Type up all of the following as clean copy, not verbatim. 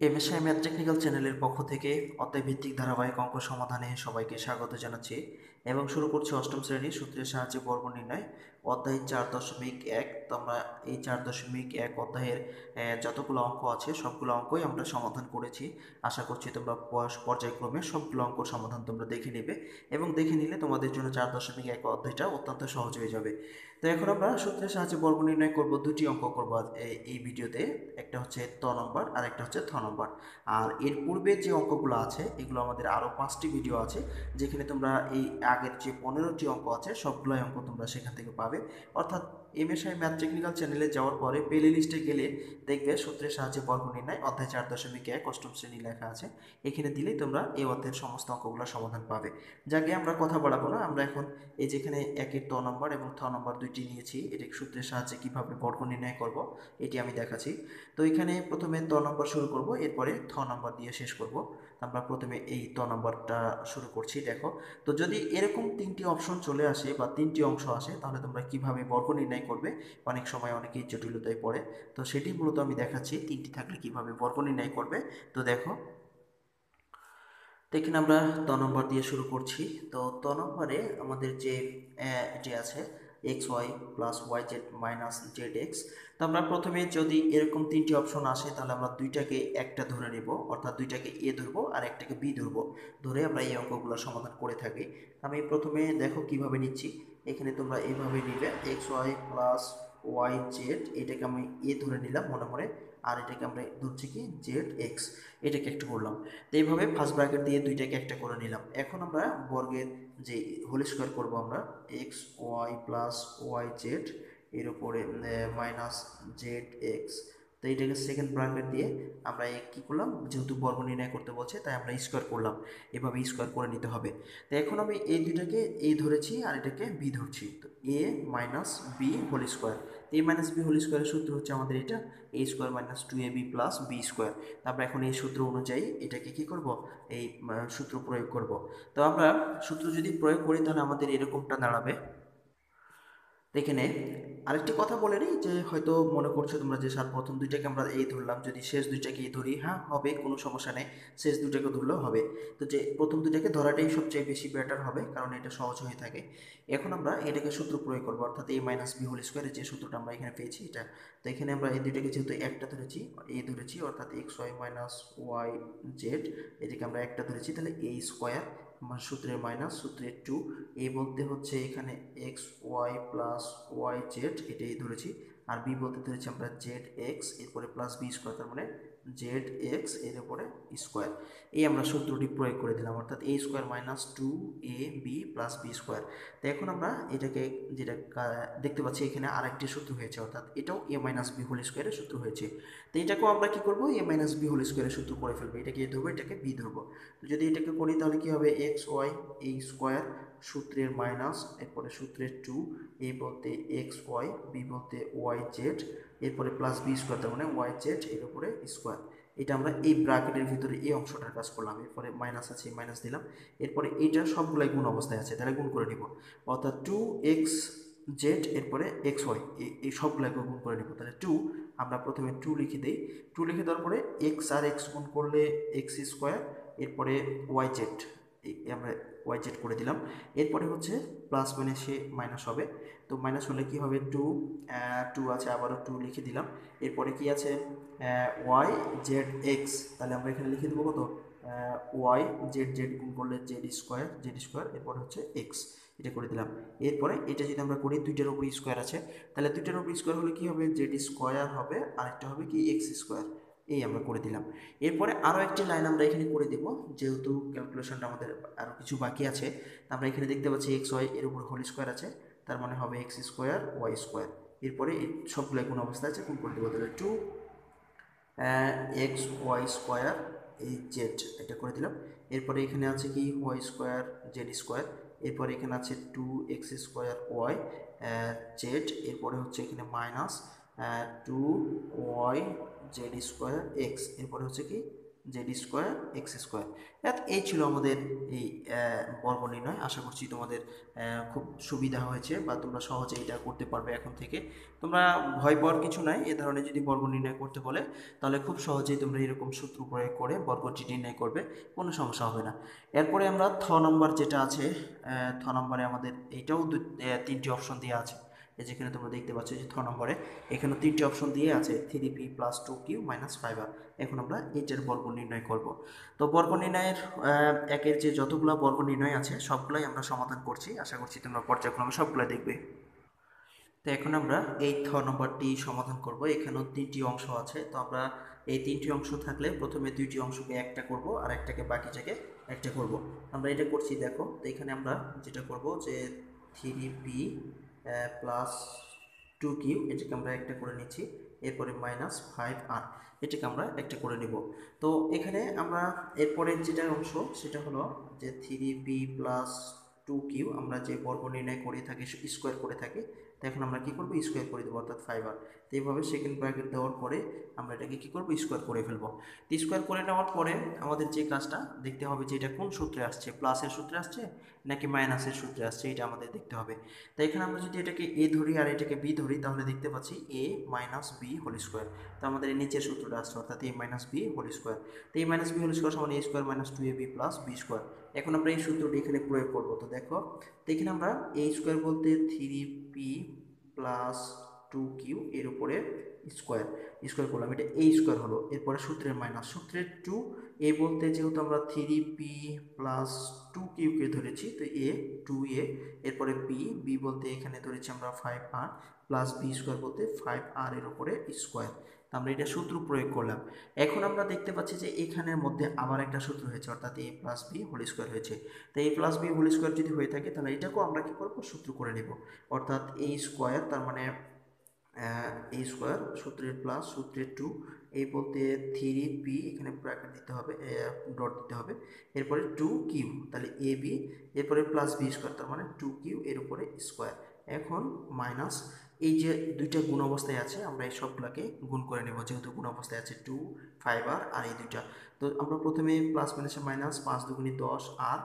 MSI math technical চ্যানেলের পক্ষ থেকে অধ্যায়ভিত্তিক ধারাবাহিক অঙ্ক সমাধানে সবাইকে স্বাগত জানাচ্ছি এবং শুরু করছি অষ্টম শ্রেণীর সূত্রের সাহায্যে বর্গ নির্ণয় অধ্যায় 4.1। তো আমরা এই 4.1 অধ্যায়ের যতগুলো অঙ্ক আছে সবগুলো অঙ্কই আমরা সমাধান করেছি। আশা করছি তোমরা পর্যায়ক্রমে সবগুলো অঙ্ক সমাধান তোমরা দেখে নেবে এবং দেখে নিলে তোমাদের জন্য 4.1 অধ্যায়টা অত্যন্ত সহজ হয়ে যাবে। তো এখন আমরা সূত্রের সাহায্যে বর্গ নির্ণয় করব, দুটি অঙ্ক করব এই ভিডিওতে। একটা হচ্ছে ত নম্বর আর একটা হচ্ছে থ নম্বর। আর এর পূর্বে যে অঙ্কগুলো আছে এগুলো আমাদের আরও 5টি ভিডিও আছে, যেখানে তোমরা এই আগের যে 15টি অঙ্ক আছে সবগুলোই অঙ্ক তোমরা সেখান থেকে পাবে। অর্থাৎ এমএসআই ম্যাথ টেকনিক্যাল চ্যানেলে যাওয়ার পরে প্লে লিস্টে গেলে দেখবে সূত্রের সাহায্যে বর্গ নির্ণয় অধ্যায় 4.1 অষ্টম শ্রেণী লেখা আছে। এখানে দিলেই তোমরা এই অধ্যায়ের সমস্ত অঙ্কগুলো সমাধান পাবে। যাকে আমরা কথা বাড়াবো না, আমরা এখন এই যেখানে একের ত নম্বর এবং থ নম্বর দুইটি নিয়েছি, এটি সূত্রের সাহায্যে কিভাবে বর্গ নির্ণয় করব এটি আমি দেখাচ্ছি। তো এখানে প্রথমে ত নম্বর শুরু করব, এরপরে থ নম্বর দিয়ে শেষ করব। আমরা প্রথমে এই ত নম্বরটা শুরু করছি। দেখো, তো যদি এরকম তিনটি অপশন চলে আসে বা তিনটি অংশ আসে, তাহলে তোমরা কিভাবে বর্গ নির্ণয় করবে। অনেক সময় অনেকেই জটিলতায় পড়ে, তো সেটি মূলত আমি দেখাচ্ছি তিনটি থাকলে কিভাবে বর্গ নির্ণয় করবে। তো দেখো, তো এখানে আমরা ত নম্বর দিয়ে শুরু করছি। তো ত নম্বরে আমাদের যে আছে x y plus y z minus z x. তো আমরা প্রথমে যদি এরকম তিনটি অপশন আসে, তাহলে আমরা দুইটাকে একটা ধরে নেব, অর্থাৎ দুইটাকে এ ধরবো আর একটাকে বি ধরবো, ধরে আমরা এই অঙ্কগুলো সমাধান করে থাকি। আমি প্রথমে দেখো কিভাবে নিচ্ছি। এখানে তোমরা এইভাবে নিবে x y plus y z, এটাকে আমি এ ধরে নিলাম মনে মনে, আর এটাকে আমরা ধরছি কি জেড এক্স, এটাকে একটা করলাম। তো এইভাবে ফার্স্ট ব্র্যাকেট দিয়ে দুইটাকে একটা করে নিলাম। এখন আমরা বর্গের যে হোল স্কোয়ার করবো, আমরা x y plus y z এর উপরে মাইনাস জেড এক্স। তো এইটাকে সেকেন্ড ব্র্যাকেট দিয়ে আমরা কী করলাম, যেহেতু বর্গ নির্ণয় করতে বলছে তাই আমরা স্কোয়ার করলাম। এভাবে স্কোয়ার করে নিতে হবে। তো এখন আমি এই দুইটাকে এ ধরেছি আর এটাকে বি ধরছি। তো এ মাইনাস বি হোল স্কোয়ার। এ মাইনাস বি হোল স্কোয়ারের সূত্র হচ্ছে আমাদের এটা এ square minus two A B plus b square. আমরা এখন এই সূত্র অনুযায়ী এটাকে কি করব, এই সূত্র প্রয়োগ করব। তো আমরা সূত্র যদি প্রয়োগ করি তাহলে আমাদের এরকমটা দাঁড়াবে। এখানে আরেকটি কথা বলে নিই, যে হয়তো মনে করছো তোমরা যে স্যার প্রথম দুইটাকে আমরা এই ধরলাম, যদি শেষ দুইটাকে এই ধরি, হ্যাঁ হবে, কোনো সমস্যা নেই, শেষ দুইটাকে ধরলেও হবে। তো যে প্রথম দুইটাকে ধরাটাই সবচেয়ে বেশি বেটার হবে, কারণ এটা সহজ হয়ে থাকে। এখন আমরা এটাকে সূত্র প্রয়োগ করবো, অর্থাৎ এ মাইনাস বি হোল স্কোয়ারের যে সূত্রটা আমরা এখানে পেয়েছি এটা। তো এখানে আমরা এই দুইটাকে যেহেতু একটা ধরেছি, এ ধরেছি, অর্থাৎ x y minus y z, এটাকে আমরা একটা ধরেছি, তাহলে এ স্কোয়ার সূত্রের মাইনাস সূত্রের টু, এ বলতে হচ্ছে এখানে x y plus y z, এটাই ধরেছি। আর বি বলতে ধরেছি আমরা জেড এক্স, এরপরে প্লাস বি স্কোয়ার, তার মানে জেড এক্স এর উপরে স্কোয়ার। এই আমরা সূত্রটি প্রয়োগ করে দিলাম, অর্থাৎ এ square minus two A B plus b square. তো এখন আমরা এটাকে যেটা দেখতে পাচ্ছি, এখানে আরেকটি সূত্র হয়েছে, অর্থাৎ এটাও এ মাইনাস বি হোল স্কোয়ারের সূত্র হয়েছে। তো এটাকেও আমরা কি করবো, এ মাইনাস বি হোল স্কোয়ারের সূত্র করে ফেলবো। এটাকে এ ধরবো, এটাকে বি ধরবো। তো যদি এটাকে করি তাহলে কি হবে, এক্স ওয়াই এই স্কোয়ার সূত্রের মাইনাস, এরপরে সূত্রের টু, এ বলতে এক্স ওয়াই, বি বলতে ওয়াই জেড, এরপরে প্লাস বি স্কোয়ার, তার মানে ওয়াই জেড এর উপরে স্কোয়ার। এটা আমরা এই ব্র্যাকেটের ভিতরে এই অংশটার কাজ করলাম, এরপরে মাইনাস আছে মাইনাস দিলাম, এরপরে এইটা সবগুলাই গুণ অবস্থায় আছে, তাহলে গুণ করে নিব, অর্থাৎ টু এক্স জেড এরপরে এক্স ওয়াই, এই সবগুলোকে গুণ করে নেব। তাহলে টু, আমরা প্রথমে টু লিখে দিই। টু লিখে দেওয়ার পরে এক্স আর এক্স গুণ করলে এক্স স্কোয়ার, এরপরে ওয়াই জেড, আমরা ওয়াই জেড করে দিলাম। এরপরে হচ্ছে প্লাস মাইনাসে মাইনাস হবে, তো মাইনাস হলে কি হবে, টু, টু আছে আবারও টু লিখে দিলাম। এরপরে কি আছে, ওয়াই জেড এক্স, তাহলে আমরা এখানে লিখে দেবো কত, ওয়াই জেড, জেড গুণ করলে জেড স্কোয়ার, এরপরে হচ্ছে এক্স, এটা করে দিলাম। এরপরে এটা যদি আমরা করি, দুইটার উপর স্কোয়ার আছে, তাহলে দুইটার উপর স্কোয়ার হলে কি হবে, জেড স্কোয়ার হবে, আরেকটা হবে কি এক্স স্কোয়ার, এই আমরা করে দিলাম। এরপরে আরও একটি লাইন আমরা এখানে করে দেব, যেহেতু ক্যালকুলেশনটা আমাদের আরও কিছু বাকি আছে। আমরা এখানে দেখতে পাচ্ছি এক্স ওয়াই এর উপর হোল স্কোয়ার আছে, তার মানে হবে এক্স স্কোয়ার ওয়াই স্কোয়ার। এরপরে সবগুলো কোন অবস্থা আছে, গুণ করে দেবো, তাহলে টু এক্স ওয়াই স্কোয়ার এই জেড, এটা করে দিলাম। এরপরে এখানে আছে কি ওয়াই স্কোয়ার জেড স্কোয়ার, এরপরে এখানে আছে two x square y z, এরপরে হচ্ছে এখানে minus two y z square x, এরপরে হচ্ছে কি জেড স্কোয়ার এক্স স্কোয়ার। এই ছিল আমাদের এই বর্গ নির্ণয়। আশা করছি তোমাদের খুব সুবিধা হয়েছে বা তোমরা সহজে এটা করতে পারবে এখন থেকে। তোমরা ভয় পাওয়ার কিছু নাই, এ ধরনের যদি বর্গ নির্ণয় করতে বলে তাহলে খুব সহজেই তোমরা এরকম সূত্র প্রয়োগ করে বর্গটি নির্ণয় করবে, কোনো সমস্যা হবে না। এরপরে আমরা নম্বর যেটা আছে, নম্বরে আমাদের এইটাও তিনটি অপশন দেওয়া আছে। এই যেখানে তোমরা দেখতে পাচ্ছ যে নম্বরে এখানে তিনটি অপশন দিয়ে আছে 3p plus 2q minus 5r। এখন আমরা এইটার বর্গ নির্ণয় করব। তো বর্গ নির্ণয়ের একের যে যতগুলো বর্গ নির্ণয় আছে সবগুলাই আমরা সমাধান করছি। আশা করছি তোমরা পর্যায়ক্রমে সবগুলো দেখবে। তো এখন আমরা এই নম্বরটি সমাধান করব। এখানেও তিনটি অংশ আছে। তো আমরা এই তিনটি অংশ থাকলে প্রথমে দুইটি অংশকে একটা করব আর একটাকে বাকি জায়গায় একটা করব। আমরা এটা করছি, দেখো। তো এখানে আমরা যেটা করব যে 3p প্লাস 2q এটাকে আমরা একটা করে নিচ্ছি, এরপরে মাইনাস 5r এটাকে আমরা একটা করে নিব। তো এখানে আমরা এরপরে যেটা অংশ সেটা হলো যে 3p প্লাস 2q আমরা যে বর্গ নির্ণয় করে থাকি, স্কোয়ার করে থাকি। তো এখন আমরা কী করবো, স্কোয়ার করে দেবো, অর্থাৎ 5r। তো এইভাবে সেকেন্ড ব্র্যাকেট দেওয়ার পরে আমরা এটাকে কী করবো, স্কোয়ার করে ফেলবো। তো স্কোয়ার করে নেওয়ার পরে আমাদের যে কাজটা দেখতে হবে যে এটা কোন সূত্রে আসছে, প্লাসের সূত্রে আসছে নাকি মাইনাসের সূত্রে আসছে, এটা আমাদের দেখতে হবে। তো এখানে আমরা যদি এটাকে এ ধরি আর এটাকে বি ধরি তাহলে দেখতে পাচ্ছি a minus b whole square. তো আমাদের এই নিচের সূত্রটা আসছে, অর্থাৎ a minus b whole square. তো a minus b whole square সমান a square minus 2ab plus b square. এখন আমরা এই সূত্রটি এখানে প্রয়োগ করবো। তো দেখো, তো এখানে আমরা a স্কোয়ার বলতে 3p প্লাস 2q এর উপরে স্কোয়ার স্কোয়ার করলাম, এটা a স্কোয়ার হলো। এরপরে সূত্রের মাইনাস, সূত্রের 2 এ বলতে যেহেতু আমরা 3p প্লাস 2q কে ধরেছি, তো a 2a। এরপরে বি বলতে এখানে ধরেছি আমরা 5r প্লাস বি স্কোয়ার বলতে 5r এর উপরে স্কোয়ার। আমরা এটা সূত্র প্রয়োগ করলাম। এখন আমরা দেখতে পাচ্ছি যে এখানের মধ্যে আবার একটা সূত্র হয়েছে, অর্থাৎ a plus b whole square হয়েছে। তো a plus b whole square যদি হয়ে থাকে তাহলে এটাকেও আমরা কি করবো, সূত্র করে নেব। অর্থাৎ a স্কোয়ার, তার মানে a স্কোয়ার সূত্রের প্লাস সূত্রের 2, এই বলতে 3p এখানে ব্র্যাকেট দিতে হবে, ডট দিতে হবে, এরপরে 2q, তাহলে এ বি, এরপরে প্লাস বি স্কোয়ার, তার মানে 2q এর উপরে স্কোয়ার। এখন মাইনাস এই যে দুইটা গুণ অবস্থায় আছে আমরা এই সবগুলোকে গুণ করে নেব, যেহেতু গুণ অবস্থায় আছে 2 5r আর এই দুইটা। তো আমরা প্রথমে প্লাস মাইনাসে মাইনাস, 5 দুগুণে 10 আর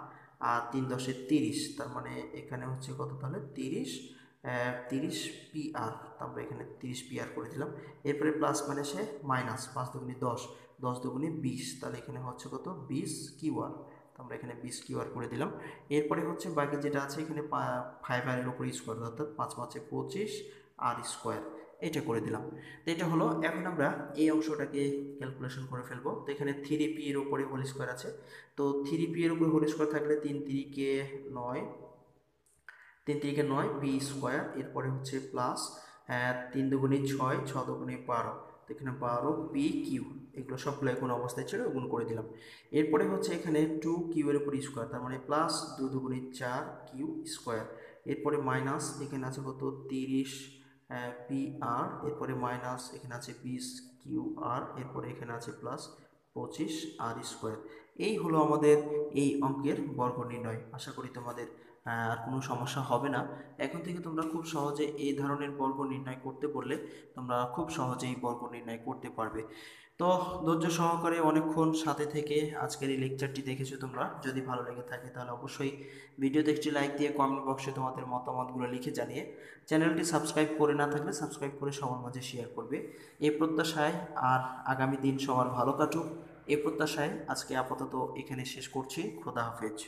3 10 30, তার মানে এখানে হচ্ছে কত, তাহলে 30 PR। আমরা এখানে 30 PR করে দিলাম। এরপরে প্লাস মানে সে মাইনাস, 5 দুগুণে 10 10 দুগুণে 20, তাহলে এখানে হচ্ছে কত, 20 QR। আমরা এখানে 20 QR করে দিলাম। এরপরে হচ্ছে বাকি যেটা আছে এখানে 5r এর উপরে স্কোয়ার, অর্থাৎ 5 5 25 আর স্কোয়ার, এটা করে দিলাম। তো এটা হলো। এখন আমরা এই অংশটাকে ক্যালকুলেশন করে ফেলবো। তো এখানে 3p এর উপরে হোল স্কোয়ার আছে। তো 3p এর উপরে হোল স্কোয়ার থাকলে 3 3 9, 3 3 9 পি স্কোয়ার, এরপরে হচ্ছে প্লাস 3 দুগুণে 6 6 দুগুণে 12, তো এখানে 12 পি কিউ, এগুলো সবগুলো এখন অবস্থায় ছিল, গুণ করে দিলাম। এরপরে হচ্ছে এখানে 2 কিউ এর উপর স্কোয়ার, তার মানে প্লাস 2 দুগুণে 4 কিউ স্কোয়ার। এরপরে মাইনাস এখানে আছে কত, 30 পি আর, এরপরে মাইনাস এখানে আছে 20 কিউ আর, এরপরে এখানে আছে প্লাস 25 আর স্কোয়ার। এই হলো আমাদের এই অঙ্কের বর্গ নির্ণয়। আশা করি তোমাদের আর কোনো সমস্যা হবে না। এখন থেকে তোমরা খুব সহজে এই ধরনের বর্গ নির্ণয় করতে বললে তোমরা খুব সহজেই বর্গ নির্ণয় করতে পারবে। তো ধৈর্য সহকারে অনেকক্ষণ সাথে থেকে আজকের এই লেকচারটি দেখেছো তোমরা। যদি ভালো লেগে থাকে তাহলে অবশ্যই ভিডিওতে একটি লাইক দিয়ে কমেন্ট বক্সে তোমাদের মতামতগুলো লিখে জানিয়ে চ্যানেলটি সাবস্ক্রাইব করে না থাকলে সাবস্ক্রাইব করে সবার মাঝে শেয়ার করবে, এই প্রত্যাশায়। আর আগামী দিন সবার ভালো কাটুক এই প্রত্যাশায় আজকে আপাতত এখানে শেষ করছি। খোদা হাফেজ।